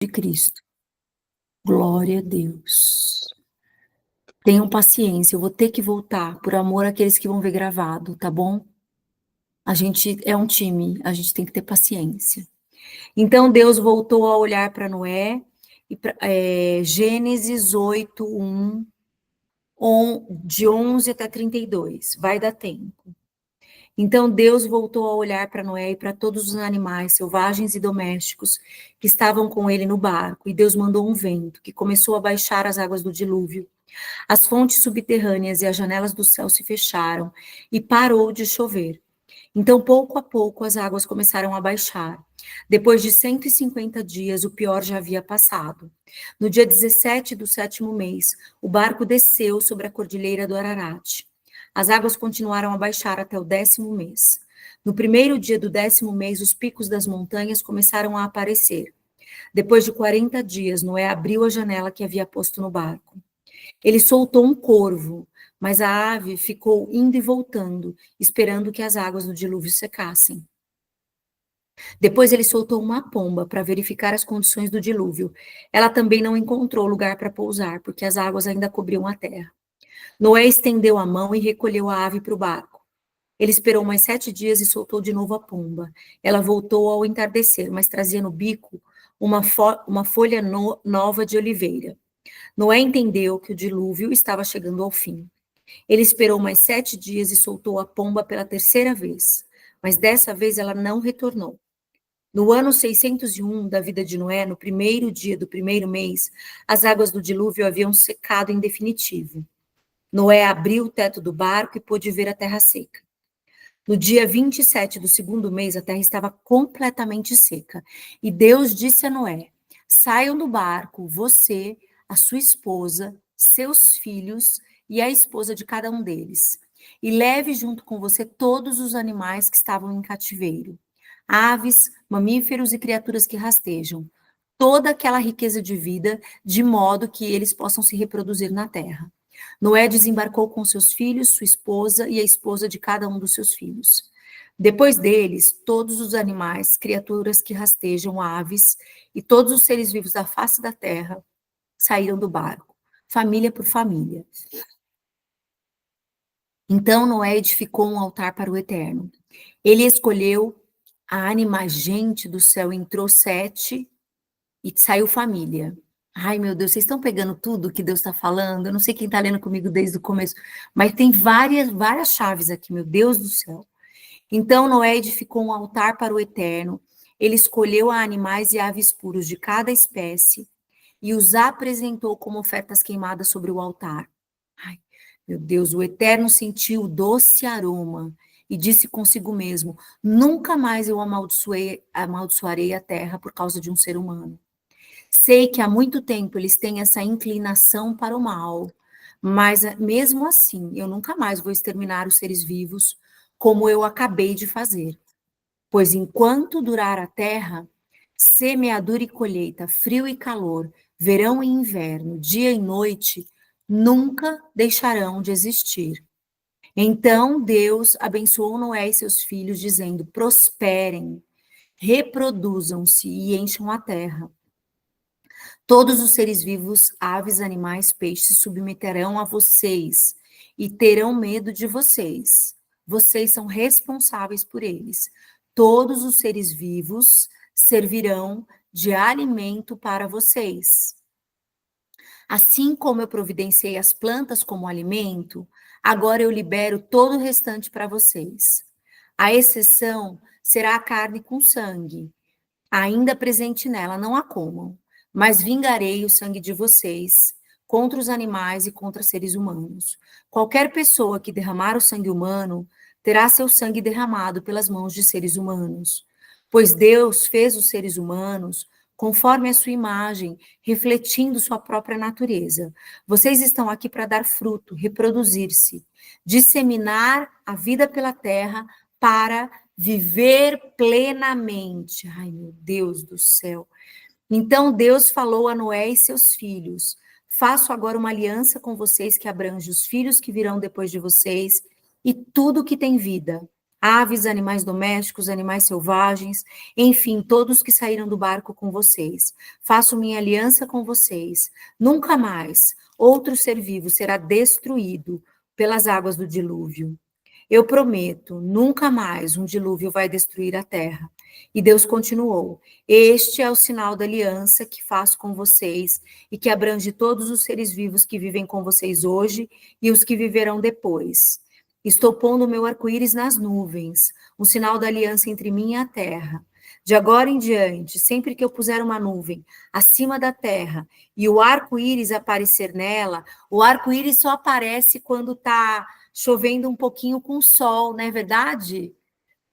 de Cristo. Glória a Deus. Tenham paciência, eu vou ter que voltar, por amor àqueles que vão ver gravado, tá bom? A gente é um time, a gente tem que ter paciência. Então Deus voltou a olhar para Noé, e Gênesis 8, 1, de 11 até 32, vai dar tempo. Então Deus voltou a olhar para Noé e para todos os animais selvagens e domésticos que estavam com ele no barco, e Deus mandou um vento que começou a baixar as águas do dilúvio. As fontes subterrâneas e as janelas do céu se fecharam e parou de chover. Então, pouco a pouco, as águas começaram a baixar. Depois de 150 dias, o pior já havia passado. No dia 17 do 7º mês, o barco desceu sobre a cordilheira do Ararat. As águas continuaram a baixar até o 10º mês. No primeiro dia do 10º mês, os picos das montanhas começaram a aparecer. Depois de 40 dias, Noé abriu a janela que havia posto no barco. Ele soltou um corvo, mas a ave ficou indo e voltando, esperando que as águas do dilúvio secassem. Depois ele soltou uma pomba para verificar as condições do dilúvio. Ela também não encontrou lugar para pousar, porque as águas ainda cobriam a terra. Noé estendeu a mão e recolheu a ave para o barco. Ele esperou mais 7 dias e soltou de novo a pomba. Ela voltou ao entardecer, mas trazia no bico uma folha nova de oliveira. Noé entendeu que o dilúvio estava chegando ao fim. Ele esperou mais 7 dias e soltou a pomba pela terceira vez, mas dessa vez ela não retornou. No ano 601 da vida de Noé, no primeiro dia do primeiro mês, as águas do dilúvio haviam secado em definitivo. Noé abriu o teto do barco e pôde ver a terra seca. No dia 27 do segundo mês, a terra estava completamente seca. E Deus disse a Noé: saiam do barco, você, a sua esposa, seus filhos e a esposa de cada um deles. E leve junto com você todos os animais que estavam em cativeiro: aves, mamíferos e criaturas que rastejam. Toda aquela riqueza de vida, de modo que eles possam se reproduzir na terra. Noé desembarcou com seus filhos, sua esposa e a esposa de cada um dos seus filhos. Depois deles, todos os animais, criaturas que rastejam, aves e todos os seres vivos da face da terra saíram do barco, família por família. Então Noé edificou um altar para o Eterno. Ele escolheu a animais, gente do céu, entrou 7 e saiu família. Ai, meu Deus, vocês estão pegando tudo que Deus está falando? Eu não sei quem está lendo comigo desde o começo, mas tem várias chaves aqui, meu Deus do céu. Então Noé edificou um altar para o Eterno. Ele escolheu animais e aves puros de cada espécie e os apresentou como ofertas queimadas sobre o altar. Ai, meu Deus, o Eterno sentiu o doce aroma e disse consigo mesmo: nunca mais eu amaldiçoarei a terra por causa de um ser humano. Sei que há muito tempo eles têm essa inclinação para o mal, mas mesmo assim, eu nunca mais vou exterminar os seres vivos como eu acabei de fazer. Pois enquanto durar a terra, semeadura e colheita, frio e calor, verão e inverno, dia e noite, nunca deixarão de existir. Então Deus abençoou Noé e seus filhos, dizendo: prosperem, reproduzam-se e encham a terra. Todos os seres vivos, aves, animais, peixes, se submeterão a vocês e terão medo de vocês. Vocês são responsáveis por eles. Todos os seres vivos servirão de alimento para vocês. Assim como eu providenciei as plantas como alimento, agora eu libero todo o restante para vocês. A exceção será a carne com sangue, ainda presente nela, não a comam, mas vingarei o sangue de vocês contra os animais e contra seres humanos. Qualquer pessoa que derramar o sangue humano terá seu sangue derramado pelas mãos de seres humanos, pois Deus fez os seres humanos conforme a sua imagem, refletindo sua própria natureza. Vocês estão aqui para dar fruto, reproduzir-se, disseminar a vida pela terra para viver plenamente. Ai, meu Deus do céu. Então Deus falou a Noé e seus filhos: faço agora uma aliança com vocês que abrange os filhos que virão depois de vocês e tudo que tem vida. aves, animais domésticos, animais selvagens, enfim, todos que saíram do barco com vocês. Faço minha aliança com vocês. Nunca mais outro ser vivo será destruído pelas águas do dilúvio. Eu prometo, nunca mais um dilúvio vai destruir a terra. E Deus continuou: Este é o sinal da aliança que faço com vocês e que abrange todos os seres vivos que vivem com vocês hoje e os que viverão depois. Estou pondo o meu arco-íris nas nuvens, um sinal da aliança entre mim e a terra. De agora em diante, sempre que eu puser uma nuvem acima da terra e o arco-íris aparecer nela, o arco-íris só aparece quando está chovendo um pouquinho com sol, não é verdade?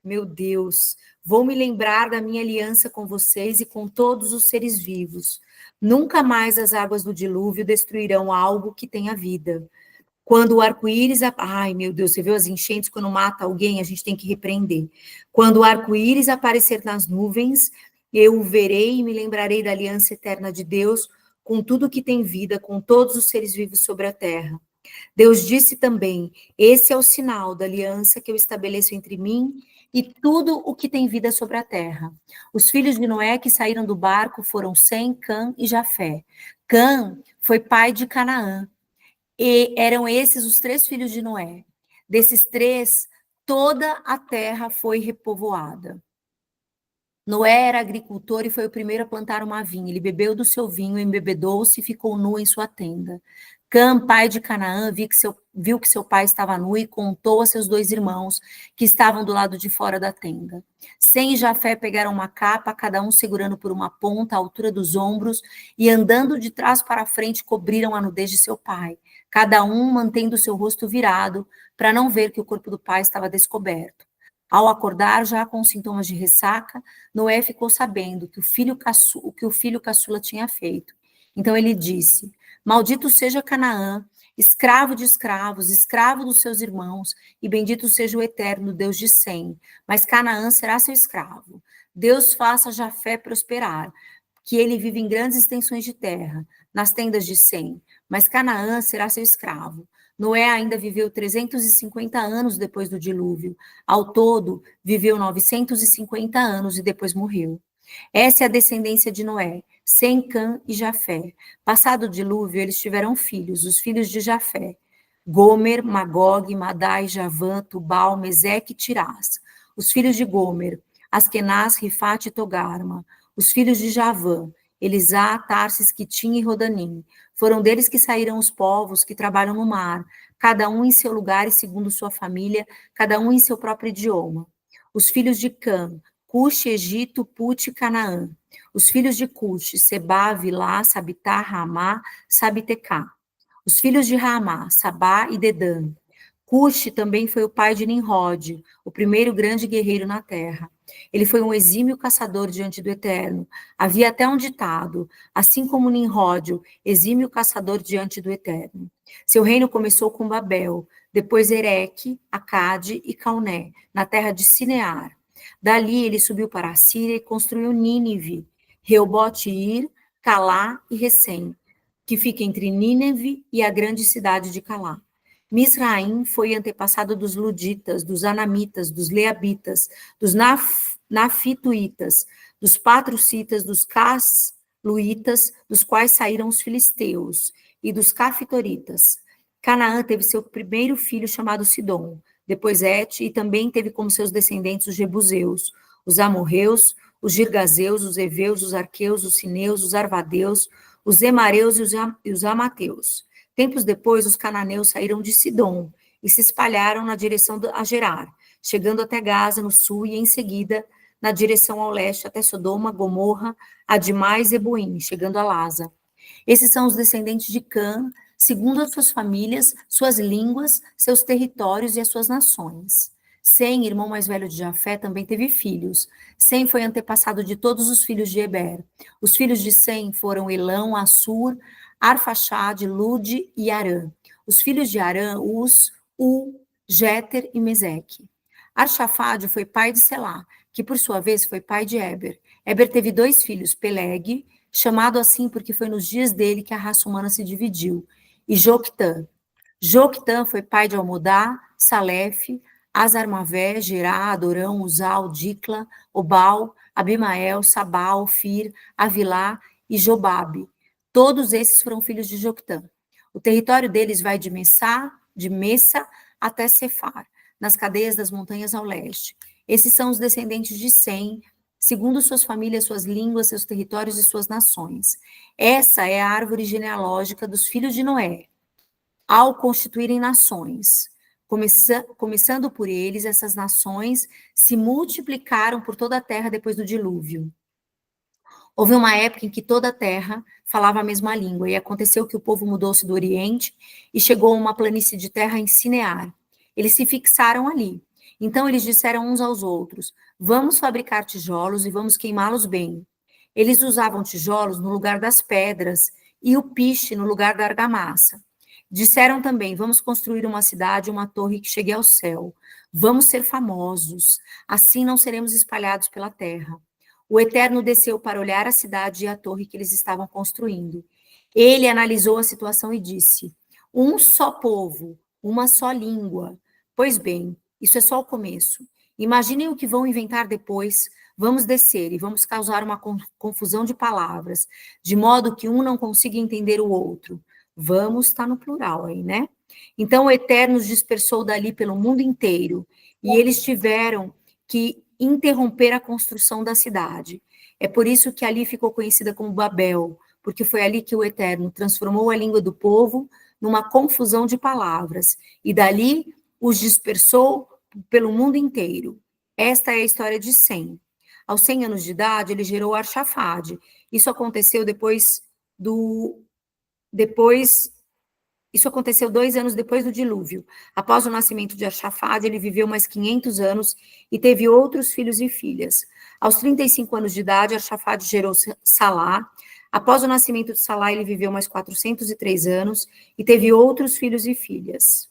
Meu Deus, vou me lembrar da minha aliança com vocês e com todos os seres vivos. Nunca mais as águas do dilúvio destruirão algo que tenha vida. Quando o arco-íris... Ai, meu Deus, você viu as enchentes? Quando mata alguém, a gente tem que repreender. Quando o arco-íris aparecer nas nuvens, eu o verei e me lembrarei da aliança eterna de Deus com tudo que tem vida, com todos os seres vivos sobre a terra. Deus disse também: Esse é o sinal da aliança que eu estabeleço entre mim e tudo o que tem vida sobre a terra. Os filhos de Noé que saíram do barco foram Sem, Cã e Jafé. Cã foi pai de Canaã. E eram esses os 3 filhos de Noé. Desses 3, toda a terra foi repovoada. Noé era agricultor e foi o primeiro a plantar uma vinha. Ele bebeu do seu vinho, embebedou-se e ficou nu em sua tenda. Cã, pai de Canaã, viu que seu pai estava nu e contou a seus 2 irmãos que estavam do lado de fora da tenda. Sem e Jafé pegaram uma capa, cada um segurando por uma ponta à altura dos ombros, e andando de trás para frente cobriram a nudez de seu pai, cada um mantendo seu rosto virado para não ver que o corpo do pai estava descoberto. Ao acordar, já com sintomas de ressaca, Noé ficou sabendo que o que o filho caçula tinha feito. Então ele disse: Maldito seja Canaã, escravo de escravos, escravo dos seus irmãos, e bendito seja o eterno Deus de Sem. Mas Canaã será seu escravo. Deus faça Jafé prosperar, que ele vive em grandes extensões de terra, nas tendas de Sem. Mas Canaã será seu escravo. Noé ainda viveu 350 anos depois do dilúvio. Ao todo, viveu 950 anos e depois morreu. Essa é a descendência de Noé, Sem, Cã e Jafé. Passado o dilúvio, eles tiveram filhos, os filhos de Jafé: Gomer, Magog, Madai, Javã, Tubal, Meseque e Tirás. Os filhos de Gomer: Askenaz, Rifate e Togarma. Os filhos de Javã: Elisá, Tarsis, Quitim e Rodanim. Foram deles que saíram os povos que trabalham no mar, cada um em seu lugar e segundo sua família, cada um em seu próprio idioma. Os filhos de Cã: Cuxi, Egito, Put e Canaã. Os filhos de Cuxi: Sebá, Vilá, Sabitá, Ramá, Sabitecá. Os filhos de Ramá: Sabá e Dedã. Cuxi também foi o pai de Nimrod, o primeiro grande guerreiro na terra. Ele foi um exímio caçador diante do Eterno. Havia até um ditado: assim como Nimrod, exímio caçador diante do Eterno. Seu reino começou com Babel, depois Ereque, Acade e Cauné, na terra de Sinear. Dali ele subiu para a Síria e construiu Nínive, Reobote-ir, Calá e Recém, que fica entre Nínive e a grande cidade de Calá. Misraim foi antepassado dos Luditas, dos Anamitas, dos Leabitas, dos Nafituítas, dos Patrucitas, dos Casluítas, dos quais saíram os filisteus, e dos Cafitoritas. Canaã teve seu primeiro filho chamado Sidom, depois Et, e também teve como seus descendentes os Jebuseus, os Amorreus, os Girgazeus, os Eveus, os Arqueus, os Sineus, os Arvadeus, os Emareus e os Amateus. Tempos depois, os cananeus saíram de Sidom e se espalharam na direção a Gerar, chegando até Gaza, no sul, e em seguida na direção ao leste, até Sodoma, Gomorra, Admá e Zeboim, chegando a Lasa. Esses são os descendentes de Cã, segundo as suas famílias, suas línguas, seus territórios e as suas nações. Sem, irmão mais velho de Jafé, também teve filhos. Sem foi antepassado de todos os filhos de Eber. Os filhos de Sem foram Elão, Assur, Arfaxade, Lude e Arã. Os filhos de Arã, Us, U, Jéter e Meseque. Arxafade foi pai de Selá, que por sua vez foi pai de Eber. Eber teve 2 filhos, Peleg, chamado assim porque foi nos dias dele que a raça humana se dividiu, e Joctã. Joctã foi pai de Almodá, Salef, Azarmavé, Gerá, Adorão, Uzal, Dicla, Obal, Abimael, Sabal, Fir, Avilá e Jobabe. Todos esses foram filhos de Joctã. O território deles vai de Messa até Cefar, nas cadeias das montanhas ao leste. Esses são os descendentes de Sem, segundo suas famílias, suas línguas, seus territórios e suas nações. Essa é a árvore genealógica dos filhos de Noé, ao constituírem nações. Começando por eles, essas nações se multiplicaram por toda a terra depois do dilúvio. Houve uma época em que toda a terra falava a mesma língua, e aconteceu que o povo mudou-se do Oriente e chegou a uma planície de terra em Sinear. Eles se fixaram ali. Então eles disseram uns aos outros: vamos fabricar tijolos e vamos queimá-los bem. Eles usavam tijolos no lugar das pedras e o piche no lugar da argamassa. Disseram também: vamos construir uma cidade, uma torre que chegue ao céu. Vamos ser famosos, assim não seremos espalhados pela terra. O Eterno desceu para olhar a cidade e a torre que eles estavam construindo. Ele analisou a situação e disse: um só povo, uma só língua. Pois bem, isso é só o começo. Imaginem o que vão inventar depois. Vamos descer e vamos causar uma confusão de palavras, de modo que um não consiga entender o outro. Vamos, está no plural aí, né? Então o Eterno os dispersou dali pelo mundo inteiro, e eles tiveram que interromper a construção da cidade. É por isso que ali ficou conhecida como Babel, porque foi ali que o Eterno transformou a língua do povo numa confusão de palavras, e dali os dispersou pelo mundo inteiro. Esta é a história de Sem. Aos 100 anos de idade, ele gerou Arxafade. Isso aconteceu isso aconteceu 2 anos depois do dilúvio. Após o nascimento de Arxafade, ele viveu mais 500 anos e teve outros filhos e filhas. Aos 35 anos de idade, Arxafade gerou Salá. Após o nascimento de Salá, ele viveu mais 403 anos e teve outros filhos e filhas.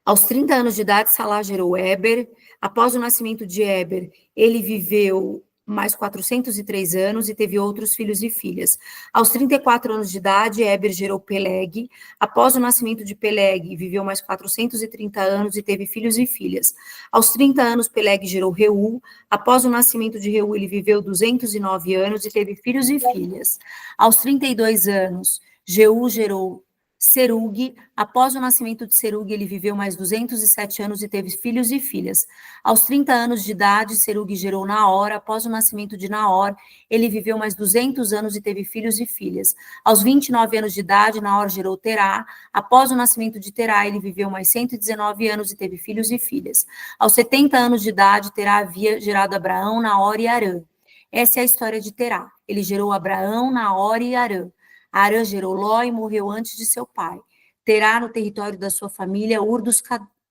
Aos 30 anos de idade, Salá gerou Éber. Após o nascimento de Éber, ele viveu mais 403 anos e teve outros filhos e filhas. Aos 34 anos de idade, Éber gerou Peleg. Após o nascimento de Peleg, viveu mais 430 anos e teve filhos e filhas. Aos 30 anos, Peleg gerou Reu. Após o nascimento de Reu, ele viveu 209 anos e teve filhos e filhas. Aos 32 anos, Jeú gerou Serug. Após o nascimento de Serug, ele viveu mais 207 anos e teve filhos e filhas. Aos 30 anos de idade, Serug gerou Naor. Após o nascimento de Naor, ele viveu mais 200 anos e teve filhos e filhas. Aos 29 anos de idade, Naor gerou Terá. Após o nascimento de Terá, ele viveu mais 119 anos e teve filhos e filhas. Aos 70 anos de idade, Terá havia gerado Abraão, Naor e Harã. Essa é a história de Terá. Ele gerou Abraão, Naor e Harã. Harã gerou Ló e morreu antes de seu pai. Terá no território da sua família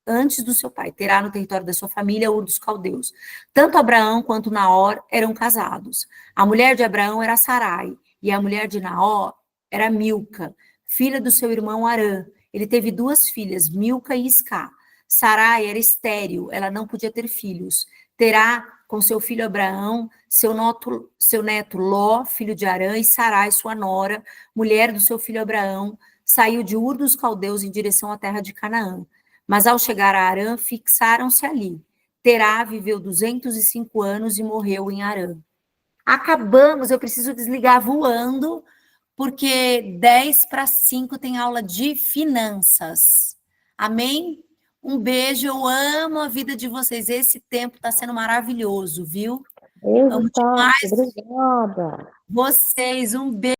antes do seu pai. Terá no território da sua família Ur dos caldeus. Tanto Abraão quanto Naor eram casados. A mulher de Abraão era Sarai, e a mulher de Naor era Milca, filha do seu irmão Harã. Ele teve 2 filhas, Milca e Iscá. Sarai era estéril, ela não podia ter filhos. Terá com seu filho Abraão, seu neto Ló, filho de Harã, e Sarai, sua nora, mulher do seu filho Abraão, saiu de Ur dos caldeus em direção à terra de Canaã. Mas ao chegar a Harã, fixaram-se ali. Terá viveu 205 anos e morreu em Harã. Acabamos, eu preciso desligar voando, porque 10 para 5 tem aula de finanças. Amém? Um beijo, eu amo a vida de vocês. Esse tempo está sendo maravilhoso, viu? Beijo, Amo Tati. demais Obrigada. vocês. Um beijo.